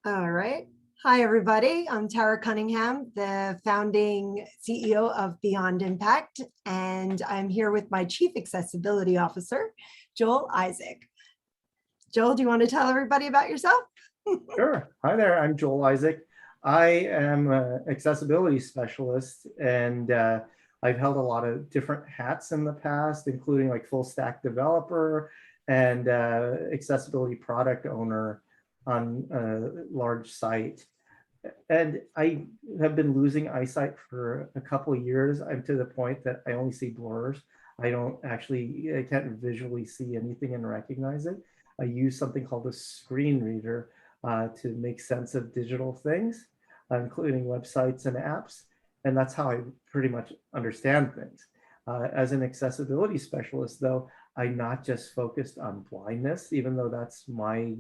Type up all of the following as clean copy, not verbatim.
All right. Hi, everybody. I'm Tara Cunningham, the founding CEO of Beyond Impact, and I'm here with my Chief Accessibility Officer, Joel Isaac. Joel, do you want to tell everybody about yourself? Sure. Hi there. I'm Joel Isaac. I am an accessibility specialist, and I've held a lot of different hats in the past, including like full stack developer and accessibility product owner on a large site. And I have been losing eyesight for a couple of years. I'm to the point that I only see blurs. I can't visually see anything and recognize it. I use something called a screen reader to make sense of digital things, including websites and apps. And that's how I pretty much understand things. As an accessibility specialist, though, I'm not just focused on blindness, even though that's my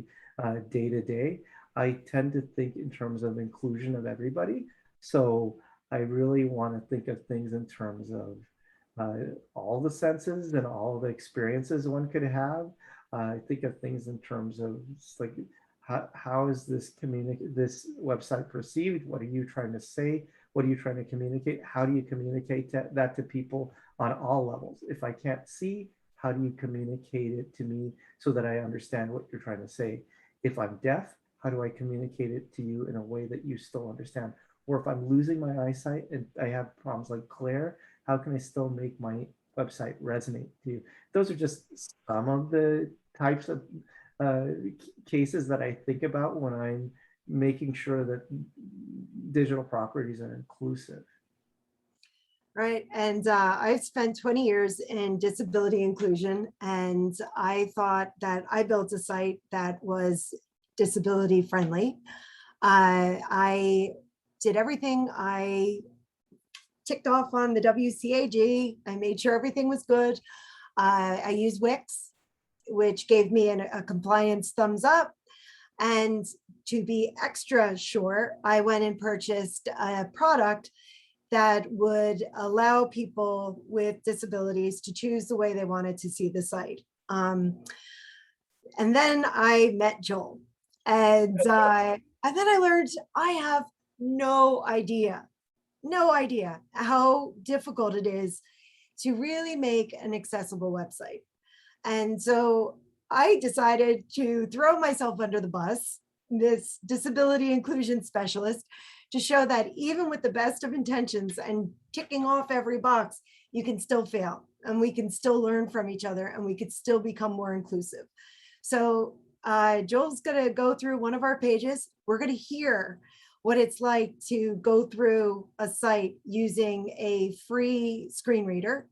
day-to-day. I tend to think in terms of inclusion of everybody. So I really want to think of things in terms of all the senses and all the experiences one could have. I think of things in terms of like, how is this website perceived? What are you trying to say? What are you trying to communicate? How do you communicate that to people on all levels? If I can't see, how do you communicate it to me so that I understand what you're trying to say? If I'm deaf, how do I communicate it to you in a way that you still understand? Or if I'm losing my eyesight and I have problems like glare, how can I still make my website resonate to you? Those are just some of the types of uh, cases that I think about when I'm making sure that digital properties are inclusive. Right. And I've spent 20 years in disability inclusion, and I thought that I built a site that was disability friendly. I did everything. I ticked off on the WCAG. I made sure everything was good. I used Wix, which gave me a compliance thumbs up. And to be extra sure, I went and purchased a product that would allow people with disabilities to choose the way they wanted to see the site. And then I met Joel, and then I learned I have no idea how difficult it is to really make an accessible website. And so I decided to throw myself under the bus, this disability inclusion specialist, to show that even with the best of intentions and ticking off every box, you can still fail and we can still learn from each other and we could still become more inclusive. So Joel's going to go through one of our pages. We're going to hear what it's like to go through a site using a free screen reader,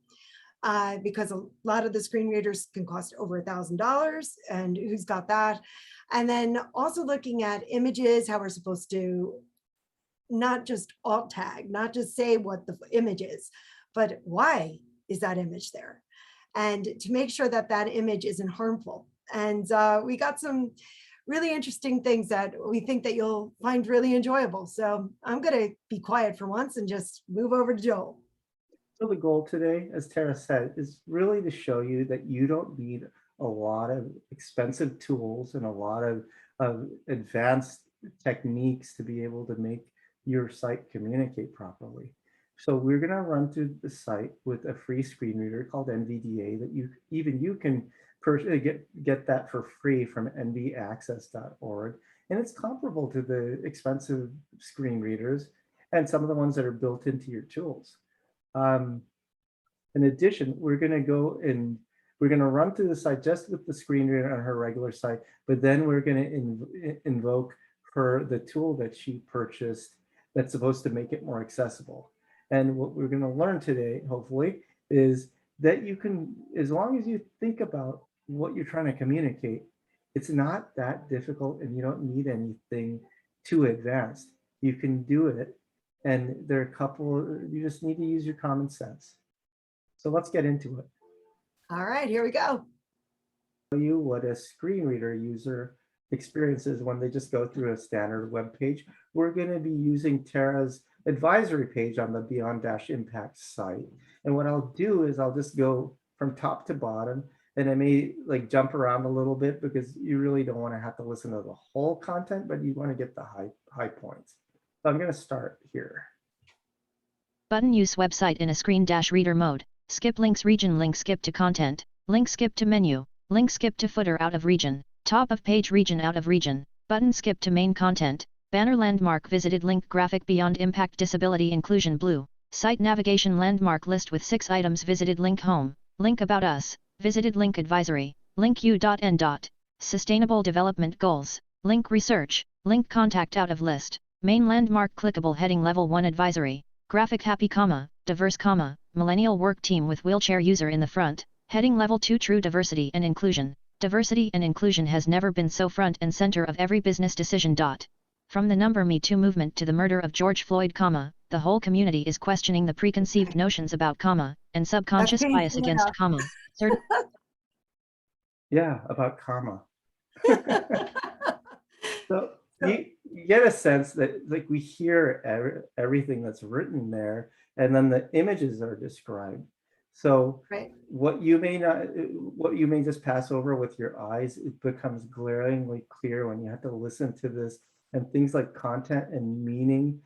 because a lot of the screen readers can cost over $1,000, and who's got that? And then also looking at images, how we're supposed to not just alt tag, not just say what the image is, but why is that image there? And to make sure that that image isn't harmful. And we got some really interesting things that we think that you'll find really enjoyable. So I'm going to be quiet for once and just move over to Joel. So the goal today, as Tara said, is really to show you that you don't need a lot of expensive tools and a lot of advanced techniques to be able to make your site communicate properly. So we're going to run through the site with a free screen reader called NVDA that you can get that for free from nvaccess.org. And it's comparable to the expensive screen readers and some of the ones that are built into your tools. In addition, we're going to go and we're going to run through the site just with the screen reader on her regular site, but then we're going to invoke the tool that she purchased that's supposed to make it more accessible. And what we're going to learn today, hopefully, is that you can, as long as you think about what you're trying to communicate, it's not that difficult and you don't need anything too advanced. You can do it. And there are a couple, you just need to use your common sense. So let's get into it. All right, here we go. You what a screen reader user experiences when they just go through a standard web page. We're going to be using Tara's advisory page on the Beyond Impact site. And what I'll do is I'll just go from top to bottom and it may like jump around a little bit because you really don't want to have to listen to the whole content, but you want to get the high points. So I'm going to start here. Button use website in a screen dash reader mode. Skip links region, link skip to content, link skip to menu, link skip to footer out of region, top of page region out of region, button skip to main content, banner landmark visited link graphic beyond impact disability inclusion blue, site navigation landmark list with 6 items visited link home, link about us, visited link advisory, link u.n. Sustainable development goals, link research, link contact out of list, main landmark clickable heading level 1 advisory, graphic happy comma, diverse comma, millennial work team with wheelchair user in the front, heading level 2 true diversity and inclusion. Diversity and inclusion has never been so front and center of every business decision. From the number Me Too movement to the murder of George Floyd, comma, the whole community is questioning the preconceived notions about comma and subconscious bias against comma. Yeah, about karma. So you get a sense that like we hear everything that's written there, and then the images are described. So Right. what you may just pass over with your eyes, it becomes glaringly clear when you have to listen to this, and things like content and meaning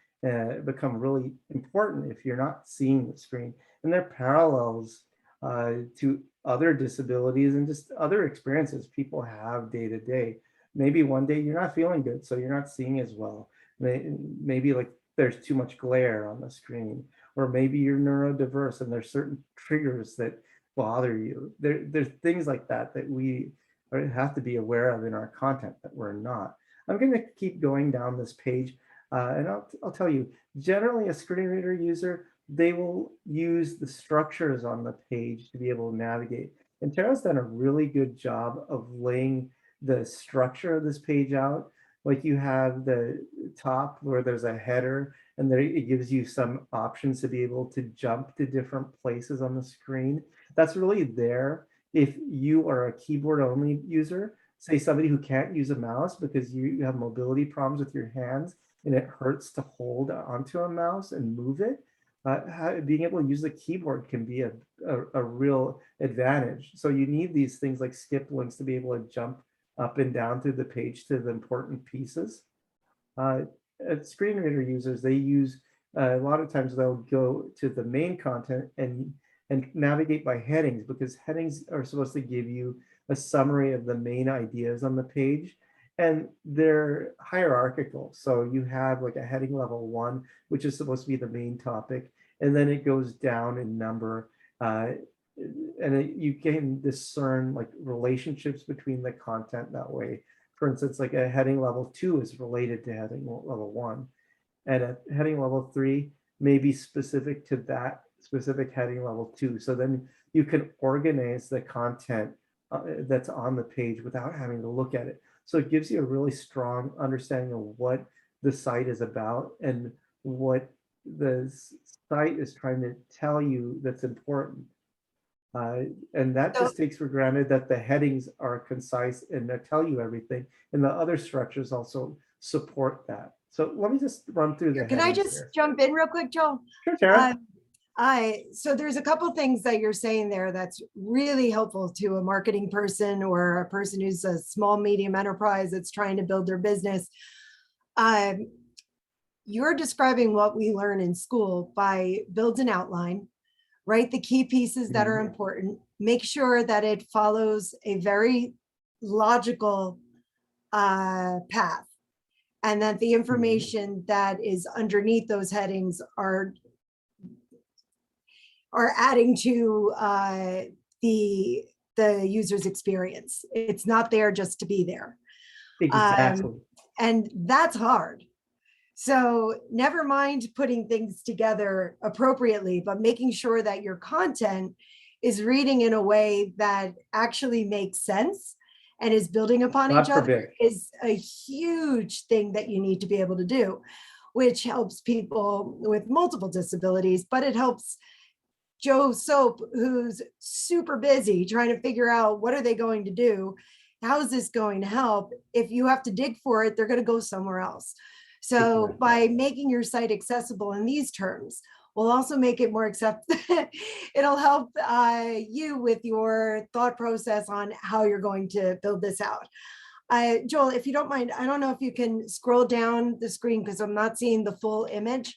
become really important if you're not seeing the screen. And there are parallels to other disabilities and just other experiences people have day to day. Maybe one day you're not feeling good, so you're not seeing as well. Maybe like there's too much glare on the screen, or maybe you're neurodiverse and there's certain triggers that bother you. There's things like that that we have to be aware of in our content that we're not. I'm going to keep going down this page, and I'll tell you, generally a screen reader user, they will use the structures on the page to be able to navigate. And Tara's done a really good job of laying the structure of this page out. Like you have the top where there's a header, and there it gives you some options to be able to jump to different places on the screen. That's really there if you are a keyboard only user, say somebody who can't use a mouse because you have mobility problems with your hands and it hurts to hold onto a mouse and move it. Being able to use the keyboard can be a real advantage. So you need these things like skip links to be able to jump up and down through the page to the important pieces. Screen reader users, they use, a lot of times they'll go to the main content and navigate by headings, because headings are supposed to give you a summary of the main ideas on the page, and they're hierarchical. So you have like a heading level 1, which is supposed to be the main topic, and then it goes down in number, and you can discern like relationships between the content that way. For instance, like a heading level 2 is related to heading level 1, and a heading level 3 may be specific to that specific heading level 2. So then you can organize the content that's on the page without having to look at it. So it gives you a really strong understanding of what the site is about and what the site is trying to tell you that's important. And that just takes for granted that the headings are concise and they tell you everything, and the other structures also support that. So let me just run through the Can I just here. jump in real quick, Joel? Sure, Tara. So there's a couple things that you're saying there that's really helpful to a marketing person or a person who's a small, medium enterprise that's trying to build their business. You're describing what we learn in school by build an outline, write the key pieces that are important, make sure that it follows a very logical path, and that the information that is underneath those headings are adding to the user's experience. It's not there just to be there. Exactly. And that's hard. So never mind putting things together appropriately, but making sure that your content is reading in a way that actually makes sense and is building upon each other is a huge thing that you need to be able to do, which helps people with multiple disabilities, but it helps Joe Soap, who's super busy trying to figure out what are they going to do? How is this going to help? If you have to dig for it, they're going to go somewhere else. So by making your site accessible in these terms, will also make it more acceptable. It'll help you with your thought process on how you're going to build this out. Joel, if you don't mind, I don't know if you can scroll down the screen because I'm not seeing the full image,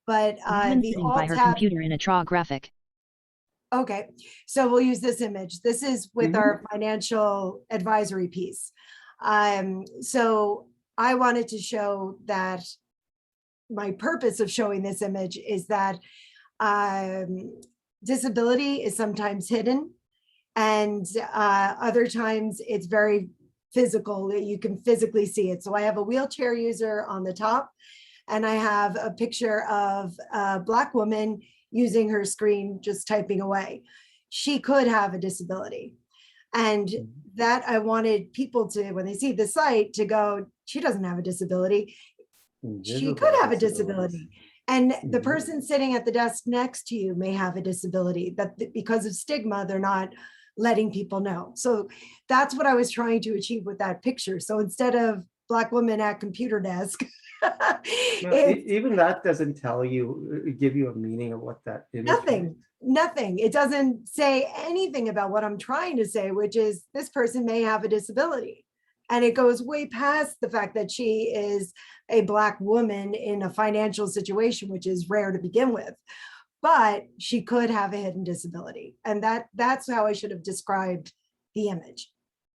but Woman the sitting by alt her tab. computer in a TRA graphic. Okay, so we'll use this image. This is with our financial advisory piece. So I wanted to show that my purpose of showing this image is that disability is sometimes hidden, and other times it's very physical. You can physically see it. So I have a wheelchair user on the top, and I have a picture of a Black woman using her screen, just typing away. She could have a disability. And that I wanted people to, when they see the site, to go, she doesn't have a disability. She could have a disability. And the person sitting at the desk next to you may have a disability, but because of stigma, they're not letting people know. So that's what I was trying to achieve with that picture. So instead of Black woman at computer desk, even that doesn't tell you, give you a meaning of what that image means. Nothing. It doesn't say anything about what I'm trying to say, which is this person may have a disability. And it goes way past the fact that she is a Black woman in a financial situation, which is rare to begin with. But she could have a hidden disability. And that's how I should have described the image.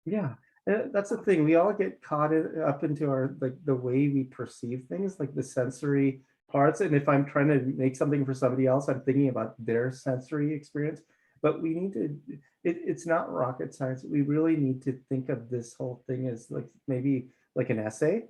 Yeah. That's the thing. We all get caught up into our, like, the way we perceive things, like the sensory parts. And if I'm trying to make something for somebody else, I'm thinking about their sensory experience. But we need to, it's not rocket science. We really need to think of this whole thing as like maybe like an essay.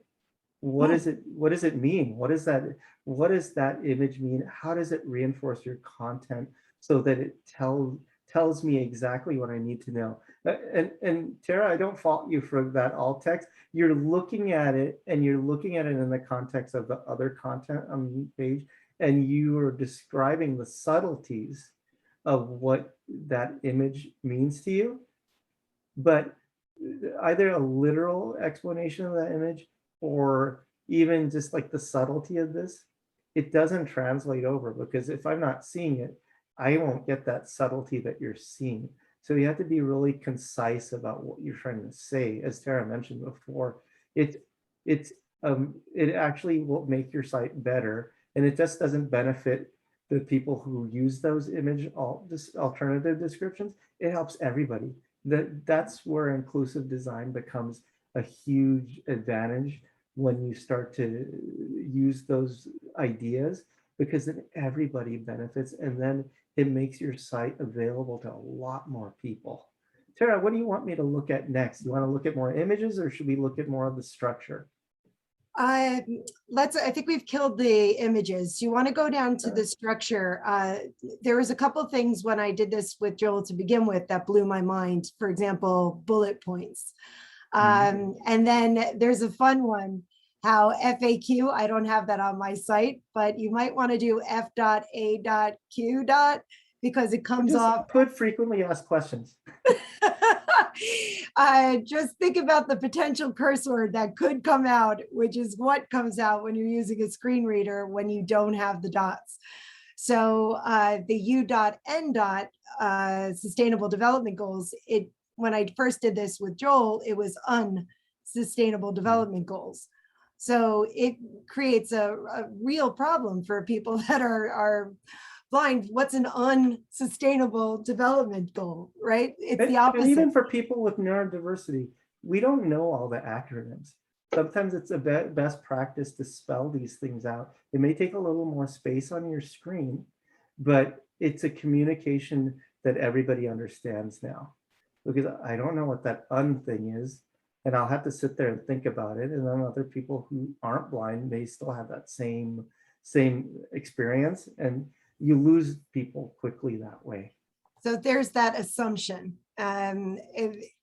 What is it? What does it mean? What does that image mean? How does it reinforce your content so that it tells me exactly what I need to know? And Tara, I don't fault you for that alt text. You're looking at it, and you're looking at it in the context of the other content on the page, and you are describing the subtleties of what that image means to you. But either a literal explanation of that image or even just like the subtlety of this, it doesn't translate over, because if I'm not seeing it, I won't get that subtlety that you're seeing. So you have to be really concise about what you're trying to say. As Tara mentioned before, it actually will make your site better, and it just doesn't benefit the people who use those alternative descriptions. It helps everybody. That's where inclusive design becomes a huge advantage when you start to use those ideas, because then everybody benefits, and then it makes your site available to a lot more people. Tara, what do you want me to look at next? You want to look at more images, or should we look at more of the structure? I think we've killed the images. You want to go down to the structure. There was a couple of things when I did this with Joel to begin with that blew my mind. For example, bullet points. And then there's a fun one, how FAQ, I don't have that on my site, but you might want to do F.A.Q. because it comes off. Put frequently asked questions. Just think about the potential curse word that could come out, which is what comes out when you're using a screen reader when you don't have the dots. So the U.N. Sustainable Development Goals, when I first did this with Joel, it was unsustainable development goals. So it creates a real problem for people that are blind. What's an unsustainable development goal, right? It's the opposite. And even for people with neurodiversity, we don't know all the acronyms. Sometimes it's a best practice to spell these things out. It may take a little more space on your screen, but it's a communication that everybody understands now. Because I don't know what that thing is, and I'll have to sit there and think about it. And then other people who aren't blind may still have that same experience, and you lose people quickly that way. So there's that assumption.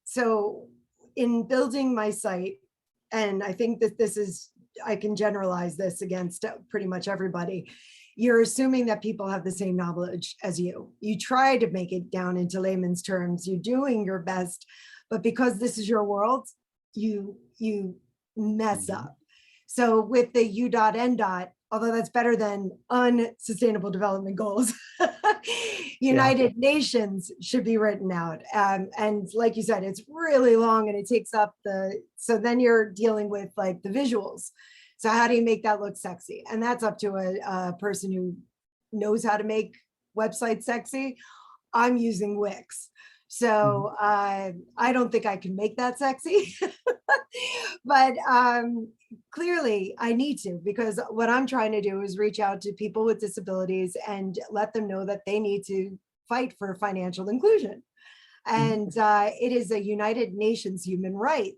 So in building my site, and I think that I can generalize this against pretty much everybody, you're assuming that people have the same knowledge as you. You try to make it down into layman's terms. You're doing your best, but because this is your world, you mess up. So with the U.N., although that's better than unsustainable development goals. Yeah. United Nations should be written out. And like you said, it's really long and it takes up so then you're dealing with like the visuals. So how do you make that look sexy? And that's up to a person who knows how to make websites sexy. I'm using Wix. So I don't think I can make that sexy, but clearly I need to, because what I'm trying to do is reach out to people with disabilities and let them know that they need to fight for financial inclusion. And it is a United Nations human right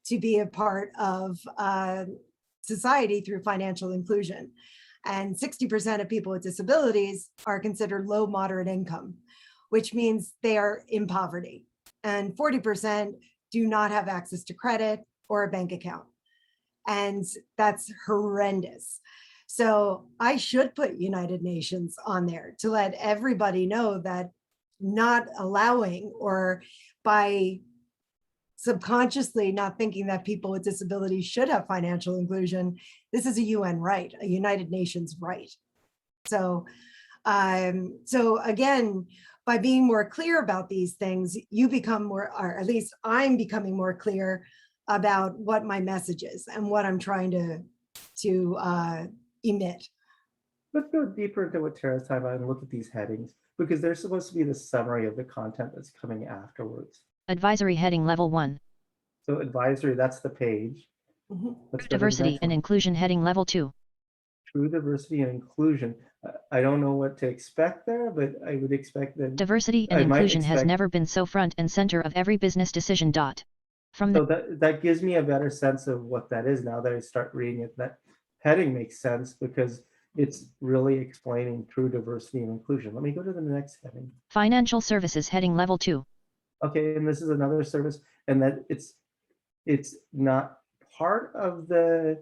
to be a part of society through financial inclusion. And 60% of people with disabilities are considered low moderate income, which means they are in poverty. And 40% do not have access to credit or a bank account. And that's horrendous. So I should put United Nations on there to let everybody know that not allowing, or by subconsciously not thinking that people with disabilities should have financial inclusion, this is a UN right, a United Nations right. So again, by being more clear about these things, you become more, or at least I'm becoming more clear about what my message is and what I'm trying to emit. Let's go deeper into what Tara's talking about and look at these headings, because they're supposed to be the summary of the content that's coming afterwards. Advisory heading level 1. So advisory, that's the page. Let's go to the Diversity next and one. inclusion heading level 2. True diversity and inclusion. I don't know what to expect there, but I would expect that Diversity and I might inclusion has expect- never been so front and center of every business decision. From So that gives me a better sense of what that is now that I start reading it. That heading makes sense because it's really explaining true diversity and inclusion. Let me go to the next heading. Financial services heading level 2. Okay, and this is another service, and that it's not part of the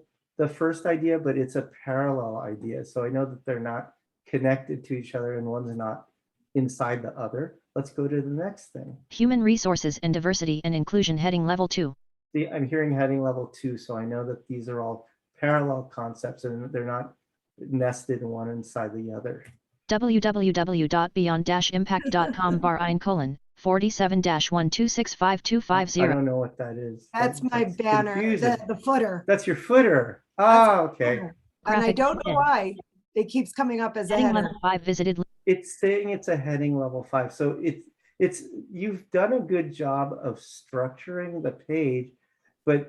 first idea, but it's a parallel idea. So I know that they're not connected to each other and one's not inside the other. Let's go to the next thing. Human resources and diversity and inclusion heading level 2. See, I'm hearing heading level 2, so I know that these are all parallel concepts and they're not nested one inside the other. www.beyond-impact.com/47-1265250. I don't know what that is. That's my banner, confusing. the footer. That's your footer. Oh, okay. Footer. And I Graphic don't know begin. why it keeps coming up as a Heading header. level 5 visited. It's saying it's a heading level 5. So it's you've done a good job of structuring the page, but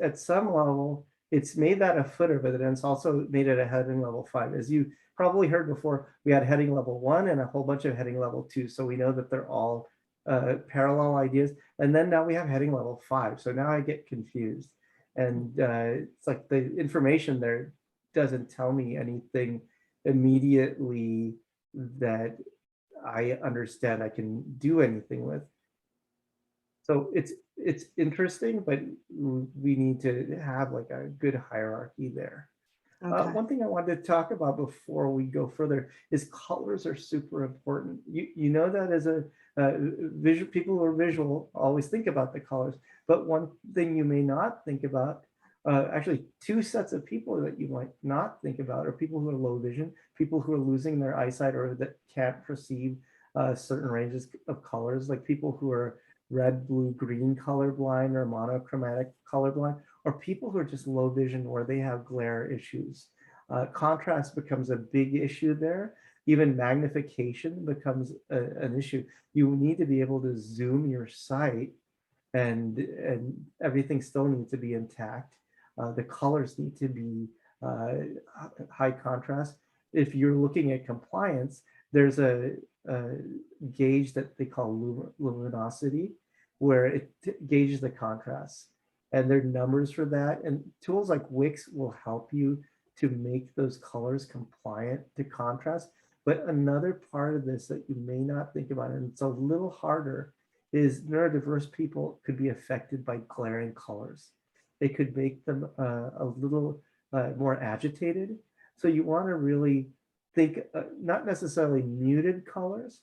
at some level it's made that a footer, but then it's also made it a heading level 5. As you probably heard before, we had heading level 1 and a whole bunch of heading level 2. So we know that they're all parallel ideas. And then now we have heading level 5. So now I get confused. And it's like the information there doesn't tell me anything immediately that I understand I can do anything with. So it's interesting, but we need to have like a good hierarchy there. Okay. One thing I wanted to talk about before we go further is colors are super important. You know that as a visual, people who are visual always think about the colors, but one thing you may not think about, actually two sets of people that you might not think about are people who are low vision, people who are losing their eyesight or that can't perceive certain ranges of colors, like people who are red, blue, green colorblind or monochromatic colorblind, or people who are just low vision or they have glare issues. Contrast becomes a big issue there. Even magnification becomes an issue. You need to be able to zoom your site and everything still needs to be intact. The colors need to be high contrast. If you're looking at compliance, there's a gauge that they call luminosity, where it gauges the contrast. And there are numbers for that. And tools like Wix will help you to make those colors compliant to contrast. But another part of this that you may not think about, and it's a little harder, is neurodiverse people could be affected by glaring colors. They could make them a little more agitated. So you want to really think, not necessarily muted colors,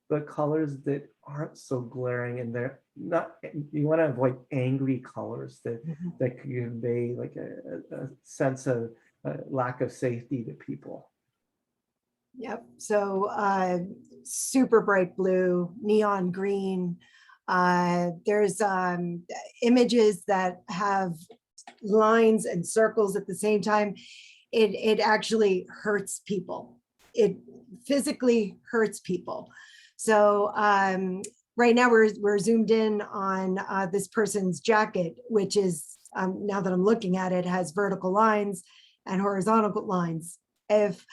but colors that aren't so glaring, and they're not, you want to avoid angry colors that, that convey like a sense of lack of safety to people. Yep. So super bright blue, neon green. There's images that have lines and circles at the same time. It actually hurts people. It physically hurts people. So right now we're zoomed in on this person's jacket, which is now that I'm looking at it, has vertical lines and horizontal lines. If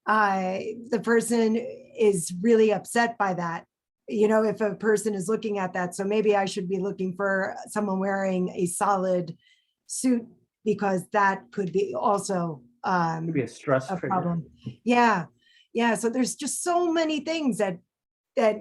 the person is really upset by that, you know, if a person is looking at that, so maybe I should be looking for someone wearing a solid suit, because that could be also Could be a stress a trigger. problem. Yeah. Yeah. So there's just so many things that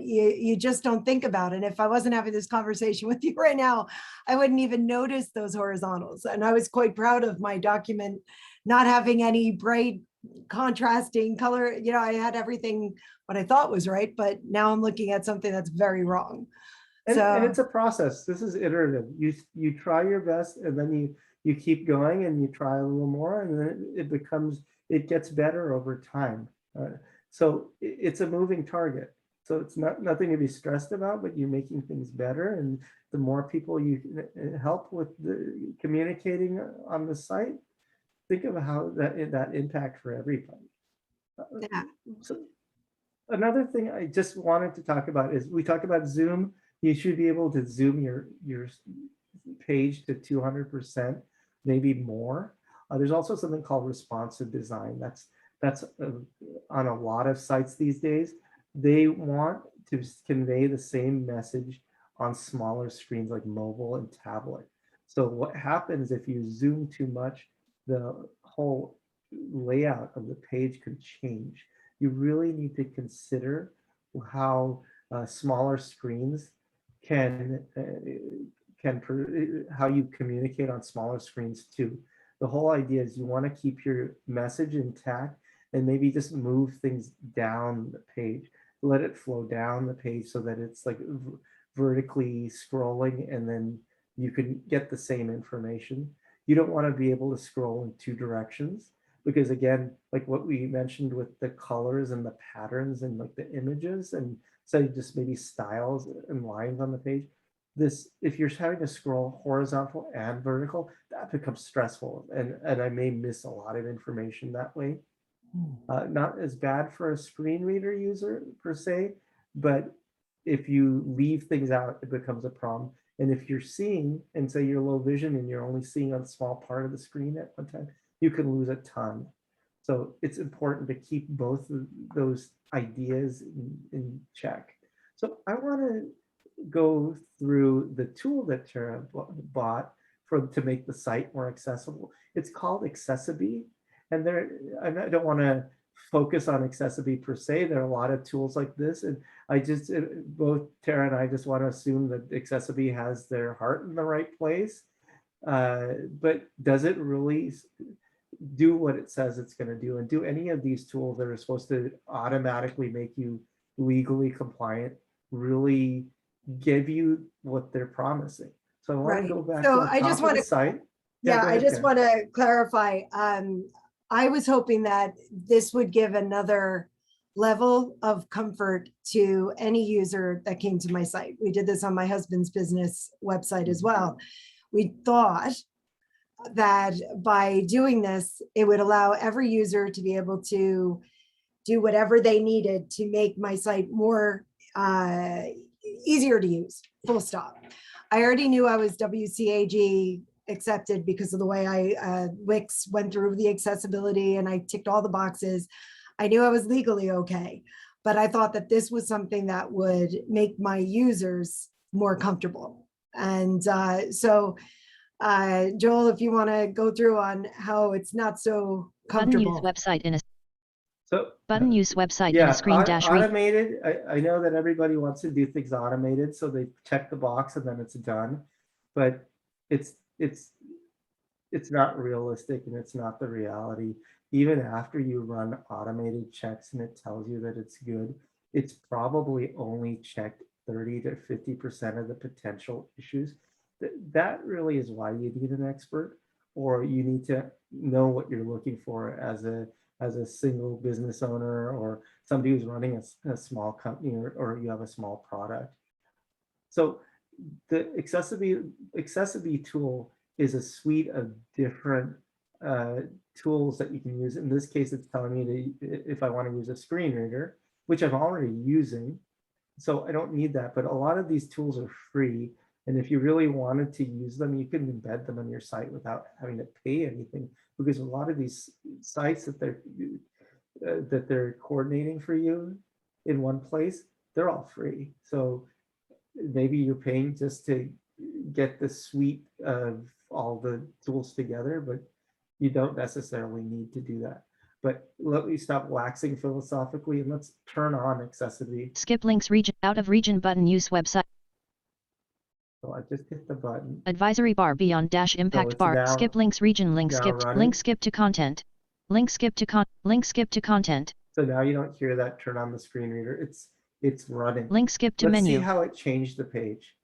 you just don't think about. And if I wasn't having this conversation with you right now, I wouldn't even notice those horizontals. And I was quite proud of my document not having any bright contrasting color. You know, I had everything what I thought was right, but now I'm looking at something that's very wrong. And So it's a process. This is iterative. You try your best, and then you keep going, and you try a little more, and then it gets better over time. So it's a moving target. So it's nothing to be stressed about, but you're making things better. And the more people you can help with the communicating on the site, think of how that impact for everybody. yeah. So another thing I just wanted to talk about is, we talk about Zoom. You should be able to zoom your page to 200%, maybe more. There's also something called responsive design. That's on a lot of sites these days. They want to convey the same message on smaller screens like mobile and tablet. So what happens if you zoom too much, the whole layout of the page could change. You really need to consider how smaller screens can how you communicate on smaller screens too. The whole idea is you want to keep your message intact, and maybe just move things down the page, let it flow down the page so that it's like vertically scrolling, and then you can get the same information. You don't want to be able to scroll in two directions, because again, like what we mentioned with the colors and the patterns and like the images, and so just maybe styles and lines on the page, this, if you're having to scroll horizontal and vertical, that becomes stressful, and I may miss a lot of information that way. Not as bad for a screen reader user per se, but if you leave things out, it becomes a problem. And if you're seeing, and say you're low vision and you're only seeing a small part of the screen at one time, you can lose a ton. So it's important to keep both of those ideas in check. So I want to go through the tool that Tara bought to make the site more accessible. It's called Accessibility. And I don't want to focus on Accessibility per se. There are a lot of tools like this. And both Tara and I just want to assume that Accessibility has their heart in the right place. But does it really do what it says it's going to do? And do any of these tools that are supposed to automatically make you legally compliant really give you what they're promising? So I want Right. to go back So to the I top just of want the to, site. yeah, go I ahead, just Tara. want to clarify. I was hoping that this would give another level of comfort to any user that came to my site. We did this on my husband's business website as well. We thought that by doing this, it would allow every user to be able to do whatever they needed to make my site more easier to use, full stop. I already knew I was WCAG accepted because of the way Wix went through the accessibility, and I ticked all the boxes. I knew I was legally okay, but I thought that this was something that would make my users more comfortable. And so Joel, if you want to go through on how it's not so comfortable. Button use website in a So button use website in yeah, a screen dash read. automated. I know that everybody wants to do things automated, so they check the box and then it's done. But it's not realistic, and it's not the reality. Even after you run automated checks and it tells you that it's good, it's probably only checked 30 to 50% of the potential issues. That really is why you need an expert. or you need to know what you're looking for as a single business owner or somebody who's running a small company, or you have a small product. So the accessibility tool is a suite of different tools that you can use. In this case, it's telling me that if I want to use a screen reader, which I'm already using, so I don't need that. But a lot of these tools are free, and if you really wanted to use them, you can embed them on your site without having to pay anything, because a lot of these sites that they're coordinating for you in one place, they're all free. So maybe you're paying just to get the suite of all the tools together, but you don't necessarily need to do that. But let me stop waxing philosophically and let's turn on accessibility. Skip links region out of region button use website. So I just hit the button. Advisory bar beyond dash impact bar. now- Skip links region link now skipped. running. Link skip to content. Link skip to link skip to content. So now you don't hear that turn on the screen reader. It's running. Link skip to Let's menu. see how it changed the page.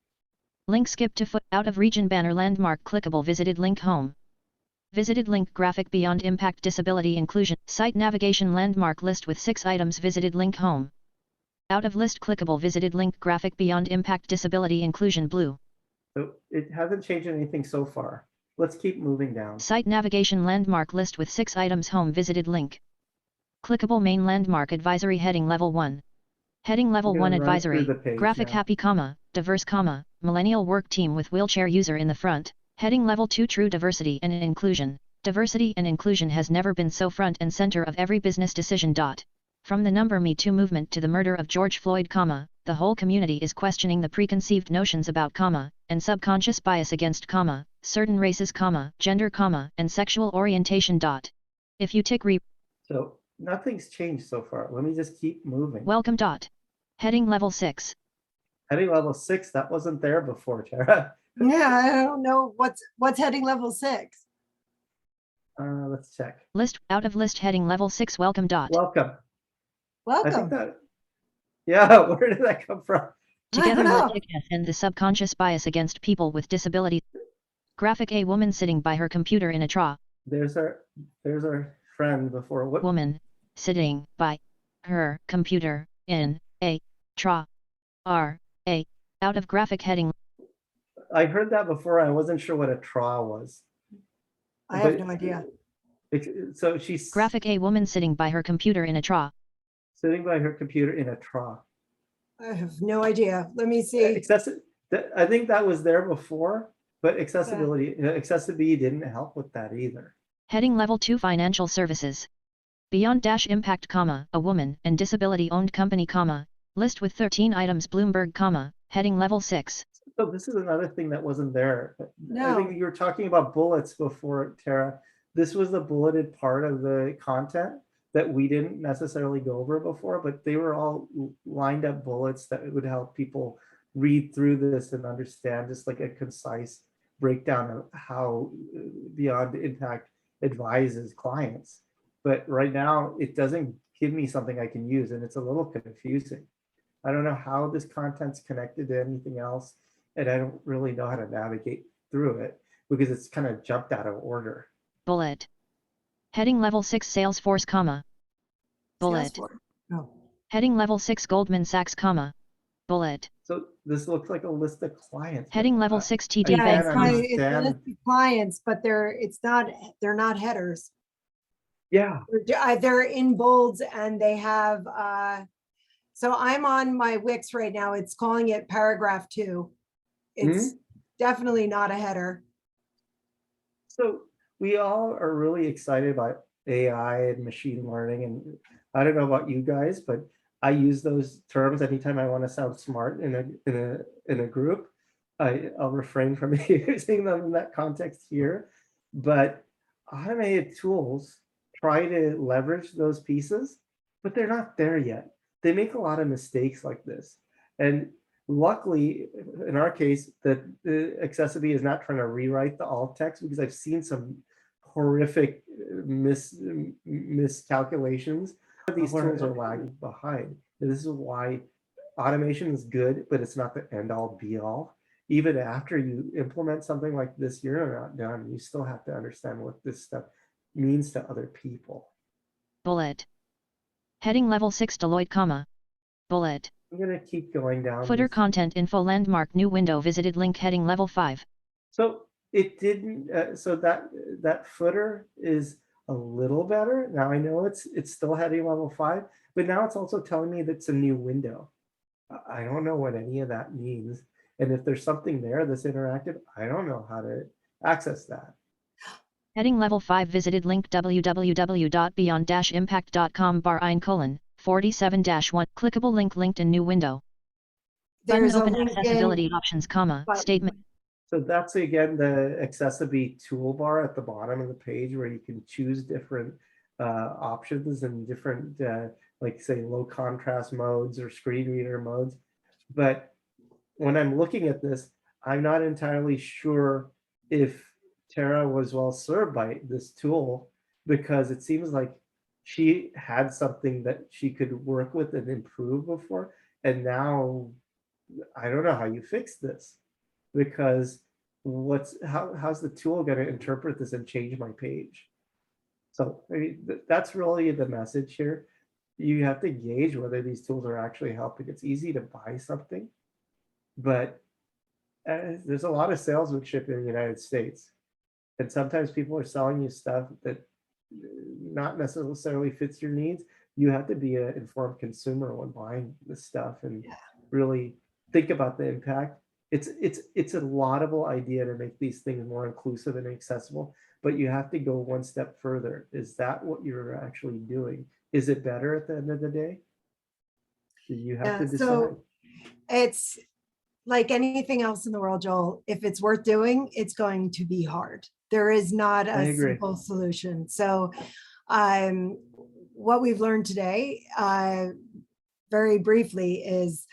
Link skip to foot out of region banner landmark clickable visited link home. Visited link graphic beyond impact disability inclusion site navigation landmark list with 6 items visited link home. Out of list clickable visited link graphic beyond impact disability inclusion blue. So it hasn't changed anything so far. Let's keep moving down. Site navigation landmark list with 6 items home visited link. Clickable main landmark advisory heading level 1. Heading level 1 advisory, graphic now. happy, diverse, millennial work team with wheelchair user in the front. Heading level 2 true diversity and inclusion. Diversity and inclusion has never been so front and center of every business decision. From the number Me Too movement to the murder of George Floyd, the whole community is questioning the preconceived notions about, and subconscious bias against, certain races, gender, and sexual orientation. If you tick So nothing's changed so far. Let me just keep moving. Welcome. Heading level 6. Heading level 6, that wasn't there before, Tara. Yeah, I don't know what's heading level 6. Let's check. List out of list heading level 6. Welcome. Welcome. I think Welcome. that, yeah, where did that come from? Together know. let's and the subconscious bias against people with disabilities. Graphic a woman sitting by her computer in a tra. There's our friend before. What? Woman sitting by her computer in a tra. R-A out of graphic heading. I heard that before. I wasn't sure what a tra was. I have no idea. So she's Graphic a woman sitting by her computer in a tra. sitting by her computer in a tra. I have no idea. Let me see. I think that was there before, but accessibility didn't help with that either. Heading level 2 financial services. Beyond dash impact, a woman and disability owned company, list with 13 items Bloomberg, heading level 6. So this is another thing that wasn't there. I No. think you were talking about bullets before, Tara. This was the bulleted part of the content that we didn't necessarily go over before, but they were all lined up bullets that would help people read through this and understand just like a concise breakdown of how Beyond Impact advises clients. But right now it doesn't give me something I can use, and it's a little confusing. I don't know how this content's connected to anything else, and I don't really know how to navigate through it because it's kind of jumped out of order. Bullet. Heading level 6 Salesforce, bullet. Salesforce. No. Heading level 6 Goldman Sachs, bullet. So this looks like a list of clients. Heading level 6 TD Yeah, Bank, it's a list of clients, but they're not headers. Yeah. They're in bolds, and they have so I'm on my Wix right now. It's calling it paragraph 2. It's definitely not a header. So we all are really excited about AI and machine learning, and I don't know about you guys, but I use those terms anytime I want to sound smart in a group. I'll refrain from using them in that context here, but automated tools try to leverage those pieces, but they're not there yet. They make a lot of mistakes like this, and luckily, in our case, that the accessibility is not trying to rewrite the alt text, because I've seen some horrific miscalculations. These tools are lagging behind. And this is why automation is good, but it's not the end all be all. even after you implement something like this, you're not done. You still have to understand what this stuff means to other people. Bullet. Heading level 6 Deloitte, comma. Bullet. I'm going to keep going down. Footer content info landmark new window visited link heading level 5. So it didn't, so that footer is a little better. Now I know it's still heading level 5, but now it's also telling me that's a new window. I don't know what any of that means. And if there's something there that's interactive, I don't know how to access that. Heading level 5 visited link www.beyond-impact.com/47-1 clickable link linked in new window. There's Button a open link accessibility in, options, comma, but- statement. So that's again the accessibility toolbar at the bottom of the page where you can choose different options and different like say low contrast modes or screen reader modes. But when I'm looking at this, I'm not entirely sure if Tara was well served by this tool, because it seems like she had something that she could work with and improve before. And now I don't know how you fix this, because how's the tool going to interpret this and change my page? So I mean, that's really the message here. You have to gauge whether these tools are actually helping. It's easy to buy something, but there's a lot of salesmanship in the United States. And sometimes people are selling you stuff that not necessarily fits your needs. You have to be an informed consumer when buying this stuff and really think about the impact. It's a laudable idea to make these things more inclusive and accessible, but you have to go one step further. Is that what you're actually doing? Is it better at the end of the day? You have to decide. So it's like anything else in the world, Joel. If it's worth doing, it's going to be hard. There is not a simple solution. So what we've learned today, very briefly, is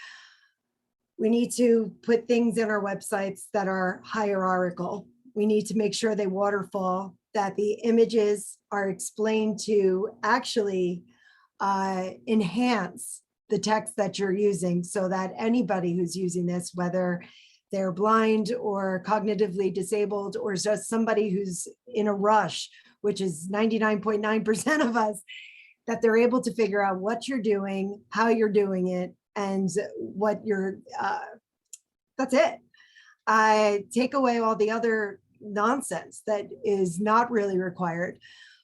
we need to put things in our websites that are hierarchical. We need to make sure they waterfall, that the images are explained to actually enhance the text that you're using, so that anybody who's using this, whether they're blind or cognitively disabled or just somebody who's in a rush, which is 99.9% of us, that they're able to figure out what you're doing, how you're doing it, and what you're, that's it. Take away all the other nonsense that is not really required.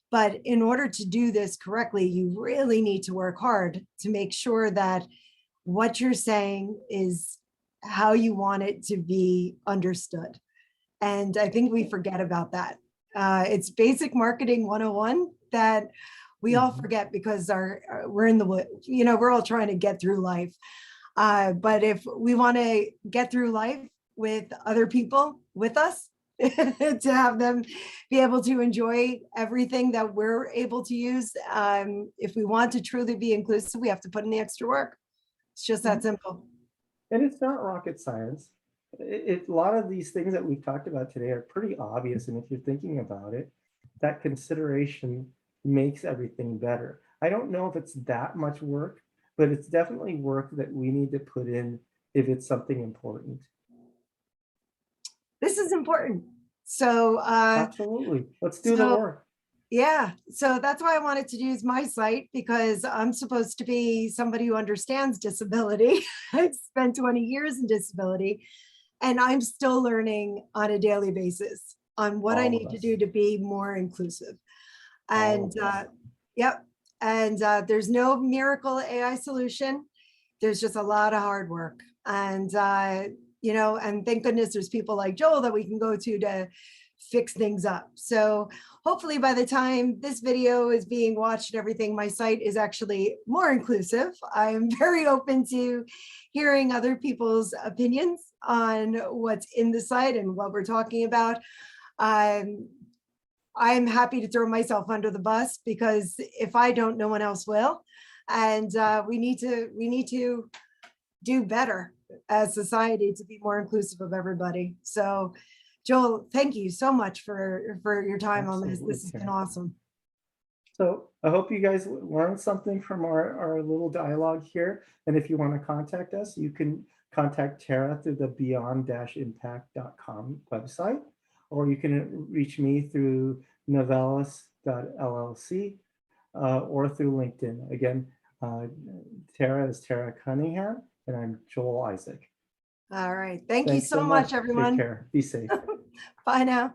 But in order to do this correctly, you really need to work hard to make sure that what you're saying is how you want it to be understood. And I think we forget about that. It's basic marketing 101 that we all forget, because we're in the, we're all trying to get through life. But if we want to get through life with other people with us, to have them be able to enjoy everything that we're able to use. If we want to truly be inclusive, we have to put in the extra work. It's just that simple. And it's not rocket science. A lot of these things that we've talked about today are pretty obvious. And if you're thinking about it, that consideration makes everything better. I don't know if it's that much work, but it's definitely work that we need to put in if it's something important. This is important. So absolutely, let's do the work. Yeah, so that's why I wanted to use my site, because I'm supposed to be somebody who understands disability. I've spent 20 years in disability, and I'm still learning on a daily basis on what I need to do to be more inclusive. And yep, and there's no miracle AI solution. There's just a lot of hard work. And and thank goodness there's people like Joel that we can go to fix things up. So hopefully by the time this video is being watched and everything, my site is actually more inclusive. I'm very open to hearing other people's opinions on what's in the site and what we're talking about. I'm happy to throw myself under the bus, because if I don't, no one else will. And we need to do better as society to be more inclusive of everybody. So Joel, thank you so much for your time on this. This has been awesome. So I hope you guys learned something from our little dialogue here. And if you want to contact us, you can contact Tara through the beyond-impact.com website, or you can reach me through novellis.llc or through LinkedIn. Again, Tara is Tara Cunningham, and I'm Joel Isaac. All right. Thank you Thanks so much, Take everyone. care. Be safe. Bye now.